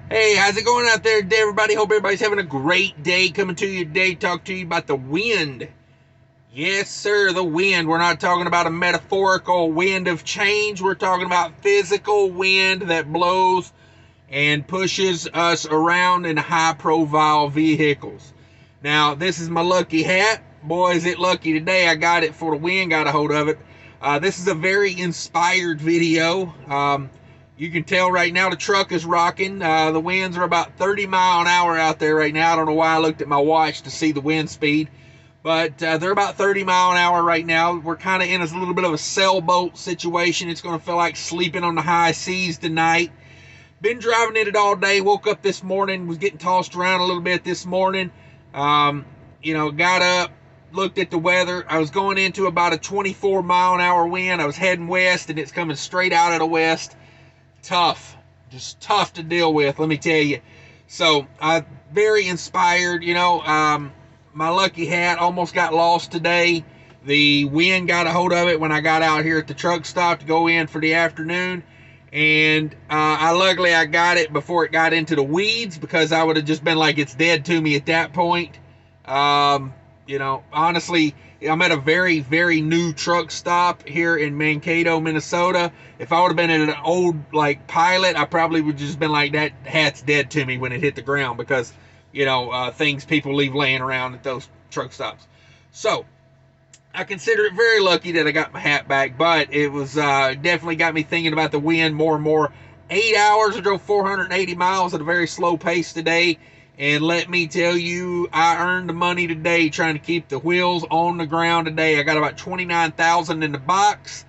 Hey, how's it going out there today, everybody? Hope everybody's having a great day. Coming to you today, talk to you about the wind. Yes, sir, the wind. We're not talking about a metaphorical wind of change. We're talking about physical wind that blows and pushes us around in high-profile vehicles. Now, this is my lucky hat. Boy, is it lucky today. I got it for the wind, got a hold of it. This is a very inspired video. You can tell right now the truck is rocking. The winds are about 30 mile an hour out there right now. I don't know why I looked at my watch to see the wind speed, but they're about 30 mile an hour right now. We're kind of in a little bit of a sailboat situation. It's going to feel like sleeping on the high seas tonight. Been driving in it all day. Woke up this morning, was getting tossed around a little bit this morning. Got up, looked at the weather. I was going into about a 24 mile an hour wind. I was heading west, and it's coming straight out of the west. Tough, just tough to deal with, let me tell you. So I'm very inspired. My lucky hat almost got lost today. The wind got a hold of it when I got out here at the truck stop to go in for the afternoon, and luckily I got it before it got into the weeds, because I would have just been like, it's dead to me at that point. Honestly, I'm at a very, very new truck stop here in Mankato, Minnesota. If I would have been in an old Pilot, I probably would just been like, that hat's dead to me when it hit the ground, because things people leave laying around at those truck stops. So I consider it very lucky that I got my hat back, but it was definitely got me thinking about the wind more and more. 8 hours, I drove 480 miles at a very slow pace today. And let me tell you, I earned the money today trying to keep the wheels on the ground today. I got about 29,000 in the box,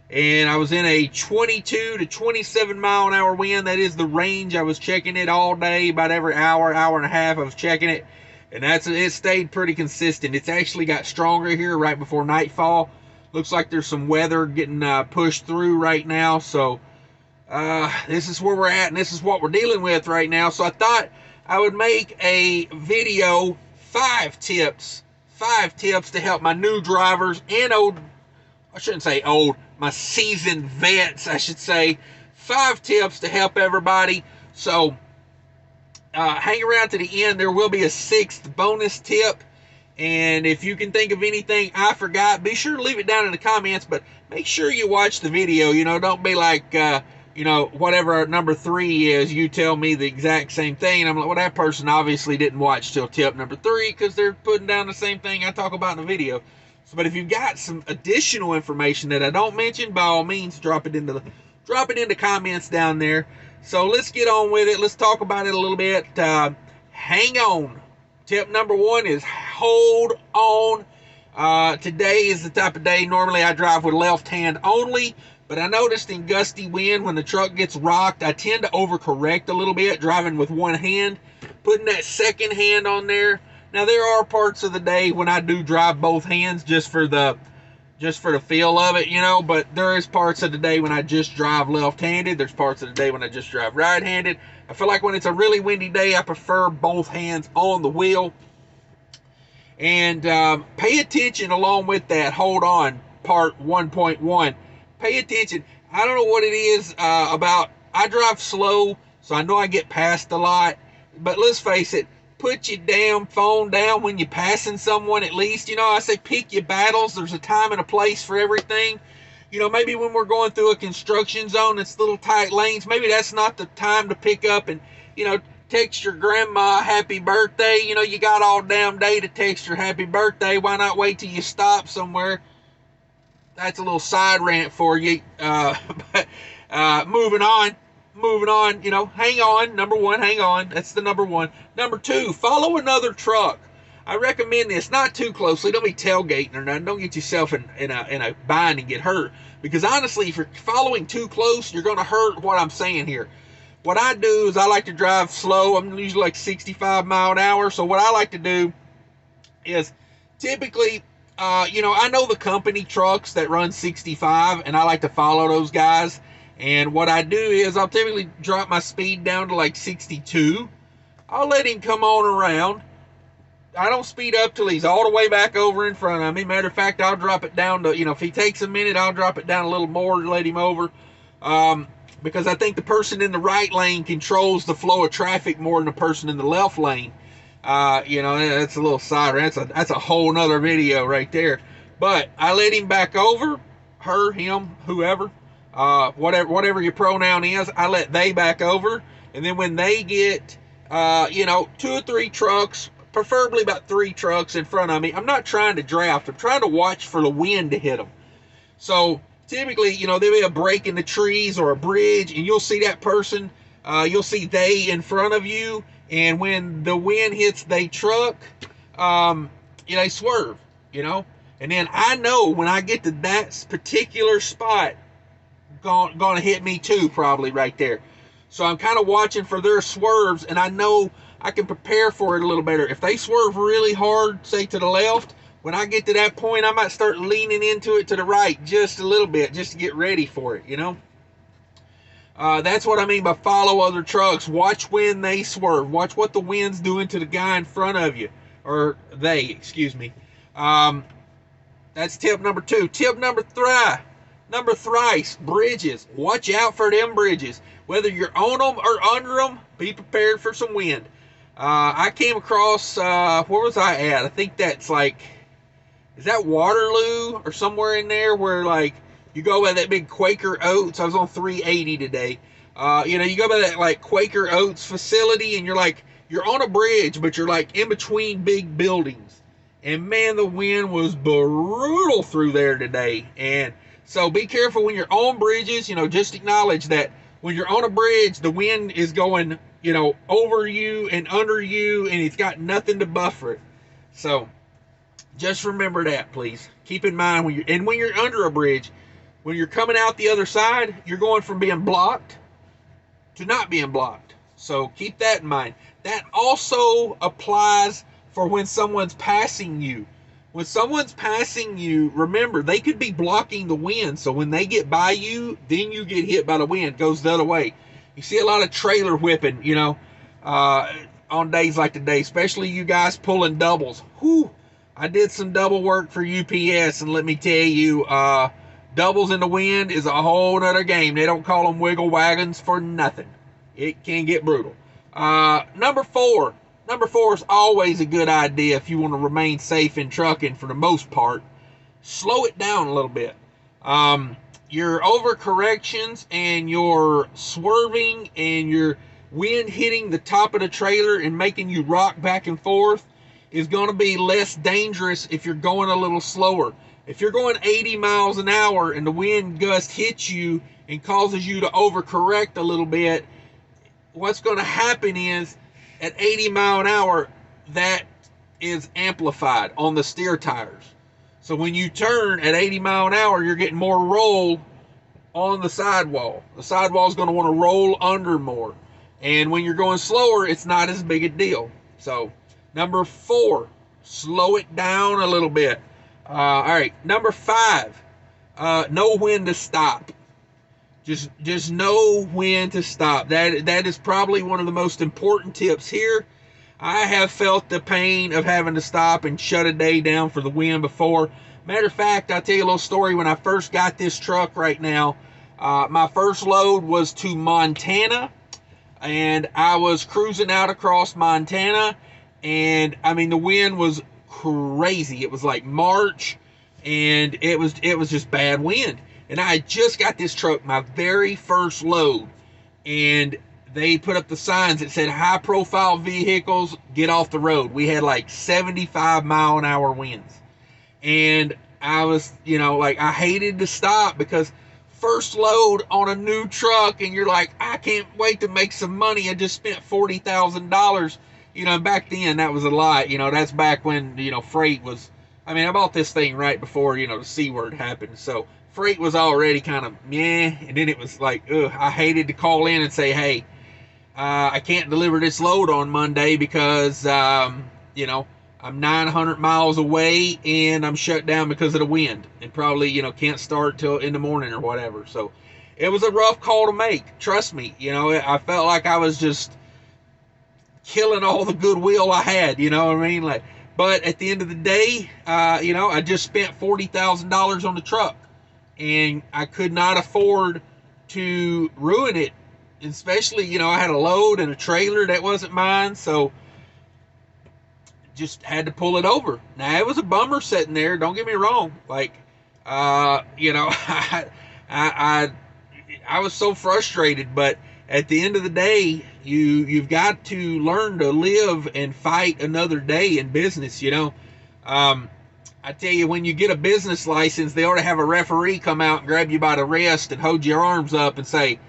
and I was in a 22 to 27 mile an hour wind. That is the range. I was checking it all day, about every hour, hour and a half. I was checking it, and it stayed pretty consistent. It's actually got stronger here right before nightfall. Looks like there's some weather getting pushed through right now. So this is where we're at, and this is what we're dealing with right now. So I thought I would make a video, 5 tips to help my new drivers and my seasoned vets, I should say. 5 tips to help everybody. So hang around to the end. There will be a 6th bonus tip. And if you can think of anything I forgot, be sure to leave it down in the comments, but make sure you watch the video. Don't be like, whatever number 3 is, you tell me the exact same thing. And I'm like, well, that person obviously didn't watch till tip number 3, because they're putting down the same thing I talk about in the video. So, but if you've got some additional information that I don't mention, by all means, drop it in the comments down there. So let's get on with it. Let's talk about it a little bit. Hang on. Tip number 1 is hold on. Today is the type of day normally I drive with left hand only. But I noticed in gusty wind, when the truck gets rocked, I tend to overcorrect a little bit, driving with one hand, putting that second hand on there. Now, there are parts of the day when I do drive both hands just for the feel of it, but there is parts of the day when I just drive left-handed. There's parts of the day when I just drive right-handed. I feel like when it's a really windy day, I prefer both hands on the wheel. And pay attention along with that hold on part 1.1. Pay attention. I don't know what it is about. I drive slow, so I know I get passed a lot. But let's face it, put your damn phone down when you're passing someone at least. I say pick your battles. There's a time and a place for everything. Maybe when we're going through a construction zone, it's little tight lanes. Maybe that's not the time to pick up and, text your grandma happy birthday. You got all damn day to text her happy birthday. Why not wait till you stop somewhere? That's a little side rant for you. But moving on. Hang on. Number 1, hang on. That's the number 1. Number 2, follow another truck. I recommend this, not too closely. Don't be tailgating or nothing. Don't get yourself in a bind and get hurt. Because honestly, if you're following too close, you're going to hurt what I'm saying here. What I do is I like to drive slow. I'm usually like 65 mile an hour. So what I like to do is typically, I know the company trucks that run 65, and I like to follow those guys. And what I do is I'll typically drop my speed down to like 62. I'll let him come on around. I don't speed up till he's all the way back over in front of me. Matter of fact, I'll drop it down to, if he takes a minute, I'll drop it down a little more to let him over. because I think the person in the right lane controls the flow of traffic more than the person in the left lane. You know, that's a little side rant. That's a whole nother video right there. But I let him back over, her, him, whoever, whatever your pronoun is. I let they back over, and then when they get, you know, 2 or 3 trucks, preferably about 3 trucks in front of me, I'm not trying to draft. I'm trying to watch for the wind to hit them. So typically, you know, there'll be a break in the trees or a bridge, and you'll see that person, you'll see they in front of you, and when the wind hits they truck, you know, they swerve, you know. And then I know when I get to that particular spot, gonna hit me too, probably right there. So I'm kind of watching for their swerves, and I know I can prepare for it a little better. If they swerve really hard, say to the left, when I get to that point, I might start leaning into it to the right just a little bit, just to get ready for it, you know. That's what I mean by follow other trucks. Watch when they swerve. Watch what the wind's doing to the guy in front of you, or they, excuse me. That's tip number 2. Tip number 3, bridges. Watch out for them bridges. Whether you're on them or under them, be prepared for some wind. I came across, where was I at? I think that's like, is that Waterloo or somewhere in there where like you go by that big Quaker Oats? I was on 380 today. You know, you go by that like Quaker Oats facility, and you're on a bridge, but you're like in between big buildings. And man, the wind was brutal through there today. And so be careful when you're on bridges. You know, just acknowledge that when you're on a bridge, the wind is going, you know, over you and under you, and it's got nothing to buffer it. So just remember that, please. Keep in mind when you're under a bridge, when you're coming out the other side, you're going from being blocked to not being blocked. So keep that in mind. That also applies for when someone's passing you. When someone's passing you, remember, they could be blocking the wind. So when they get by you, then you get hit by the wind. It goes the other way. You see a lot of trailer whipping, you know, on days like today, especially you guys pulling doubles. Whew. I did some double work for UPS, and let me tell you, doubles in the wind is a whole nother game. They don't call them wiggle wagons for nothing. It can get brutal. Number 4 is always a good idea if you want to remain safe in trucking for the most part. Slow it down a little bit. Your overcorrections and your swerving and your wind hitting the top of the trailer and making you rock back and forth is going to be less dangerous if you're going a little slower. If you're going 80 miles an hour and the wind gust hits you and causes you to overcorrect a little bit, what's going to happen is at 80 mile an hour, that is amplified on the steer tires. So when you turn at 80 mile an hour, you're getting more roll on the sidewall. The sidewall is going to want to roll under more. And when you're going slower, it's not as big a deal. So number 4, slow it down a little bit. All right, number 5, know when to stop. Just know when to stop. That is probably one of the most important tips here. I have felt the pain of having to stop and shut a day down for the wind before. Matter of fact, I'll tell you a little story. When I first got this truck right now, my first load was to Montana, and I was cruising out across Montana, and I mean the wind was crazy. It was like March, and it was just bad wind. And I just got this truck, my very first load, and they put up the signs that said high profile vehicles, get off the road. We had like 75 mile an hour winds. And I was, you know, like, I hated to stop because first load on a new truck, and you're like, I can't wait to make some money. I just spent $40,000. You know, back then that was a lot. You know, that's back when, you know, freight was, I mean, I bought this thing right before, you know, the C word happened. So freight was already kind of meh. And then it was like, ugh, I hated to call in and say, hey, I can't deliver this load on Monday because, you know, I'm 900 miles away and I'm shut down because of the wind, and probably, you know, can't start till in the morning or whatever. So it was a rough call to make. Trust me, you know, I felt like I was just killing all the goodwill I had, you know what I mean? Like, but at the end of the day, you know, I just spent $40,000 on the truck, and I could not afford to ruin it. Especially, you know, I had a load and a trailer that wasn't mine, so just had to pull it over. Now, it was a bummer sitting there, don't get me wrong. Like, you know, I was so frustrated, but at the end of the day, you've got to learn to live and fight another day in business, you know. I tell you, when you get a business license, they ought to have a referee come out and grab you by the wrist and hold your arms up and say,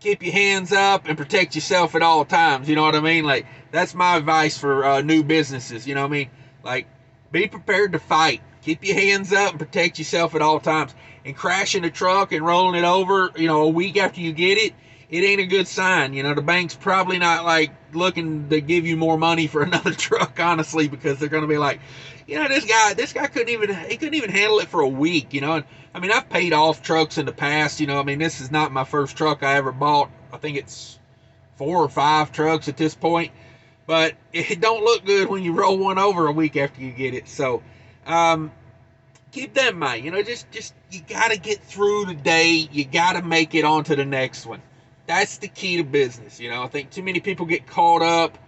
keep your hands up and protect yourself at all times. You know what I mean? Like, that's my advice for new businesses. You know what I mean? Like, be prepared to fight. Keep your hands up and protect yourself at all times. And crashing a truck and rolling it over, you know, a week after you get it, it ain't a good sign. You know, the bank's probably not like looking to give you more money for another truck, honestly, because they're going to be like, you know, this guy couldn't even handle it for a week, you know. And I mean, I've paid off trucks in the past, you know. I mean, this is not my first truck I ever bought. I think it's 4 or 5 trucks at this point, but it don't look good when you roll one over a week after you get it. So, keep that in mind, you know. Just you got to get through the day. You got to make it onto the next one. That's the key to business, you know. I think too many people get caught up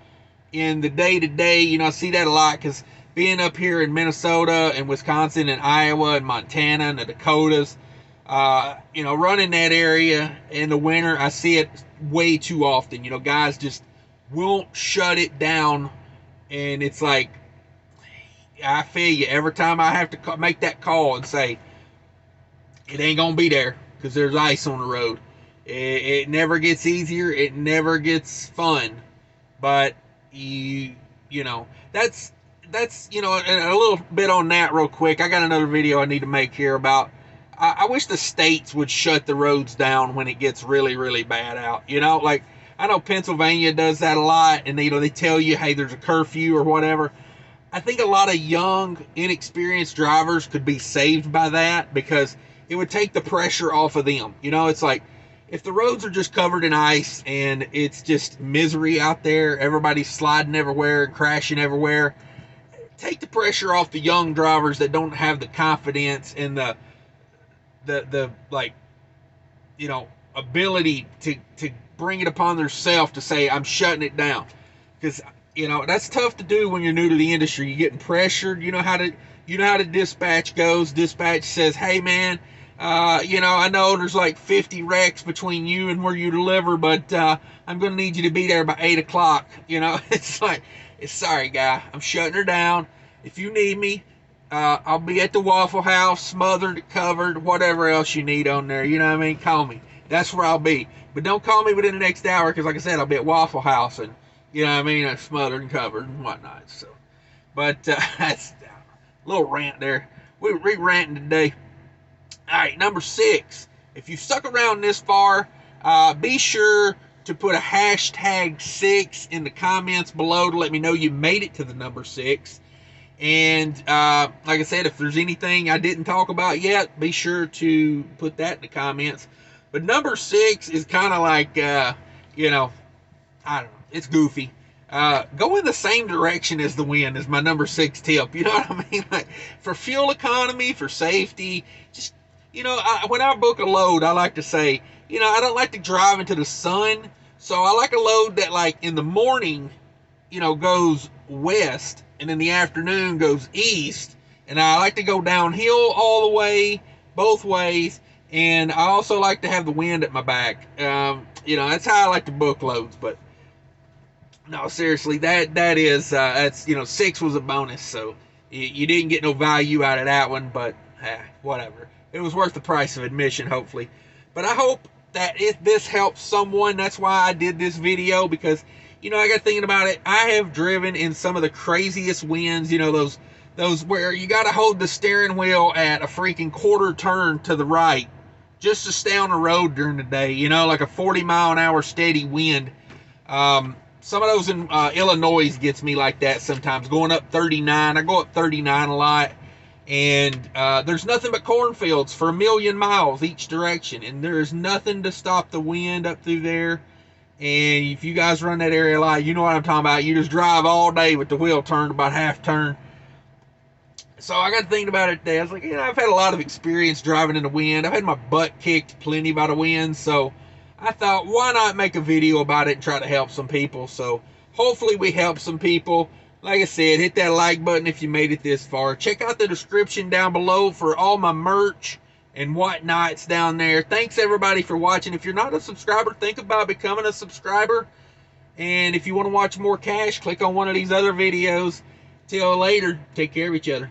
in the day-to-day. You know, I see that a lot because being up here in Minnesota and Wisconsin and Iowa and Montana and the Dakotas, you know, running that area in the winter, I see it way too often. You know, guys just won't shut it down, and it's like, I feel you. Every time I have to make that call and say, it ain't going to be there because there's ice on the road. It never gets easier. It never gets fun. But, you know, that's, you know, and a little bit on that real quick. I got another video I need to make here about, I wish the states would shut the roads down when it gets really, really bad out. You know, like, I know Pennsylvania does that a lot, and you know, they tell you, hey, there's a curfew or whatever. I think a lot of young, inexperienced drivers could be saved by that because it would take the pressure off of them. You know, it's like, if the roads are just covered in ice and it's just misery out there, everybody's sliding everywhere and crashing everywhere, take the pressure off the young drivers that don't have the confidence and the like, you know, ability to bring it upon themselves to say, I'm shutting it down. Because, you know, that's tough to do when you're new to the industry. You're getting pressured. You know how the dispatch goes. Dispatch says, hey man, you know, I know there's like 50 wrecks between you and where you deliver, but I'm going to need you to be there by 8 o'clock. You know, it's like, sorry guy, I'm shutting her down. If you need me, I'll be at the Waffle House, smothered, covered, whatever else you need on there. You know what I mean? Call me. That's where I'll be. But don't call me within the next hour because, like I said, I'll be at Waffle House and, you know what I mean, I'm smothered and covered and whatnot. So, but that's a little rant there. We're ranting today. All right, number 6. If you stuck around this far, be sure to put a hashtag 6 in the comments below to let me know you made it to the number 6. And like I said, if there's anything I didn't talk about yet, be sure to put that in the comments. But number 6 is kind of like, you know, I don't know, it's goofy. Go in the same direction as the wind is my number 6 tip. You know what I mean? Like, for fuel economy, for safety, just, you know, when I book a load, I like to say, you know, I don't like to drive into the sun. So I like a load that, like, in the morning, you know, goes west, and in the afternoon goes east. And I like to go downhill all the way, both ways. And I also like to have the wind at my back. You know, that's how I like to book loads. But no, seriously, that's, you know, 6 was a bonus. So you didn't get no value out of that one, but whatever. It was worth the price of admission, hopefully. But I hope that if this helps someone, that's why I did this video, because, you know, I got thinking about it. I have driven in some of the craziest winds, you know, those where you got to hold the steering wheel at a freaking quarter turn to the right just to stay on the road during the day, you know, like a 40-mile-an-hour steady wind. Some of those in Illinois gets me like that sometimes, going up 39. I go up 39 a lot, and there's nothing but cornfields for 1,000,000 miles each direction, and there's nothing to stop the wind up through there. And if you guys run that area a lot, you know what I'm talking about. You just drive all day with the wheel turned about half turn. So I got thinking about it today. I was like, I've had a lot of experience driving in the wind. I've had my butt kicked plenty by the wind. So I thought, why not make a video about it and try to help some people? So hopefully we help some people. Like I said, hit that like button if you made it this far. Check out the description down below for all my merch and whatnots down there. Thanks everybody for watching. If you're not a subscriber, think about becoming a subscriber. And if you want to watch more cash, click on one of these other videos. Till later, take care of each other.